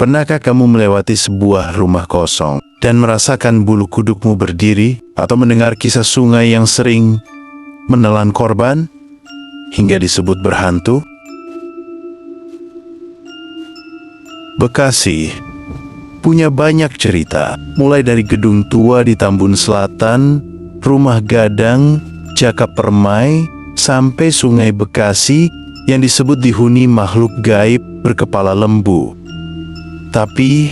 Pernahkah kamu melewati sebuah rumah kosong dan merasakan bulu kudukmu berdiri, atau mendengar kisah sungai yang sering menelan korban hingga disebut berhantu? Bekasi punya banyak cerita, mulai dari gedung tua di Tambun Selatan, rumah gadang, Jaka Permai, sampai sungai Bekasi yang disebut dihuni makhluk gaib berkepala lembu. Tapi,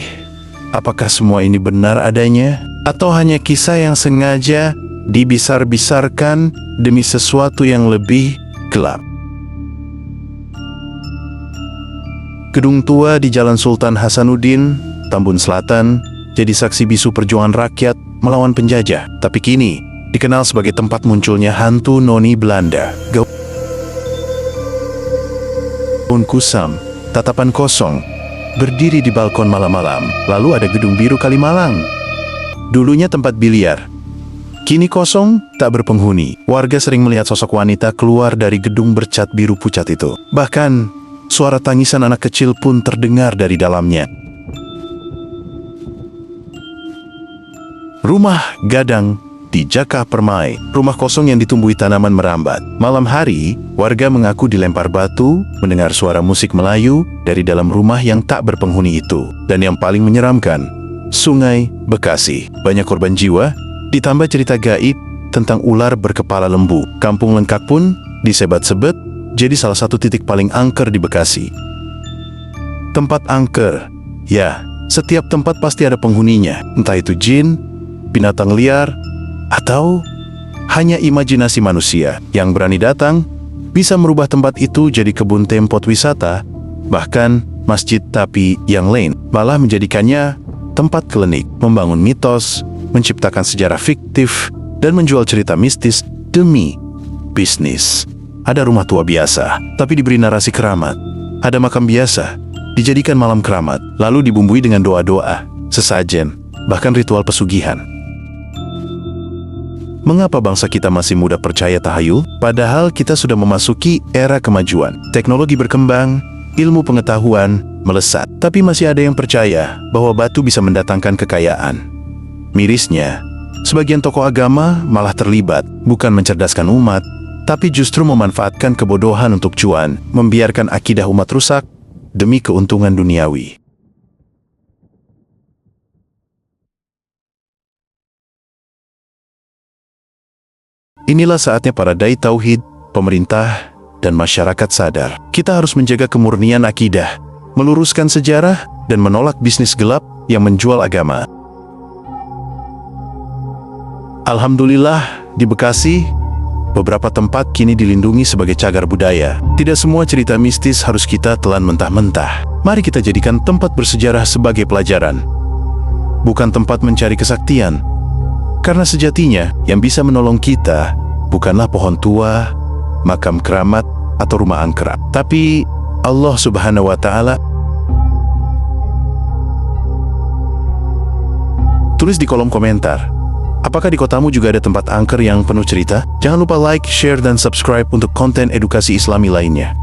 apakah semua ini benar adanya? Atau hanya kisah yang sengaja dibesar-besarkan demi sesuatu yang lebih gelap? Gedung tua di Jalan Sultan Hasanuddin, Tambun Selatan, jadi saksi bisu perjuangan rakyat melawan penjajah. Tapi kini, dikenal sebagai tempat munculnya hantu noni Belanda. Gaun kusam, tatapan kosong, berdiri di balkon malam-malam. Lalu ada gedung biru Kalimalang. Dulunya tempat biliar, kini kosong, tak berpenghuni. Warga sering melihat sosok wanita keluar dari gedung bercat biru pucat itu. Bahkan, suara tangisan anak kecil pun terdengar dari dalamnya. Rumah gadang di Jaka Permai, rumah kosong yang ditumbuhi tanaman merambat. Malam hari, warga mengaku dilempar batu, mendengar suara musik Melayu dari dalam rumah yang tak berpenghuni itu. Dan yang paling menyeramkan, Sungai Bekasi. Banyak korban jiwa, ditambah cerita gaib tentang ular berkepala lembu. Kampung Lengkak pun disebat-sebet jadi salah satu titik paling angker di Bekasi. Tempat angker, ya, setiap tempat pasti ada penghuninya. Entah itu jin, binatang liar, atau hanya imajinasi manusia yang berani datang, bisa merubah tempat itu jadi kebun tempot wisata, bahkan masjid, tapi yang lain malah menjadikannya tempat klinik, membangun mitos, menciptakan sejarah fiktif, dan menjual cerita mistis demi bisnis. Ada rumah tua biasa, tapi diberi narasi keramat. Ada makam biasa, dijadikan malam keramat, lalu dibumbui dengan doa-doa, sesajen, bahkan ritual pesugihan. Mengapa bangsa kita masih mudah percaya tahayul? Padahal kita sudah memasuki era kemajuan. Teknologi berkembang, ilmu pengetahuan melesat. Tapi masih ada yang percaya bahwa batu bisa mendatangkan kekayaan. Mirisnya, sebagian tokoh agama malah terlibat, bukan mencerdaskan umat, tapi justru memanfaatkan kebodohan untuk cuan, membiarkan akidah umat rusak demi keuntungan duniawi. Inilah saatnya para dai tauhid, pemerintah, dan masyarakat sadar. Kita harus menjaga kemurnian akidah, meluruskan sejarah, dan menolak bisnis gelap yang menjual agama. Alhamdulillah, di Bekasi, beberapa tempat kini dilindungi sebagai cagar budaya. Tidak semua cerita mistis harus kita telan mentah-mentah. Mari kita jadikan tempat bersejarah sebagai pelajaran, bukan tempat mencari kesaktian. Karena sejatinya, yang bisa menolong kita bukanlah pohon tua, makam keramat, atau rumah angker, tapi Allah Subhanahu wa Ta'ala. Tulis di kolom komentar, apakah di kotamu juga ada tempat angker yang penuh cerita? Jangan lupa like, share, dan subscribe untuk konten edukasi Islami lainnya.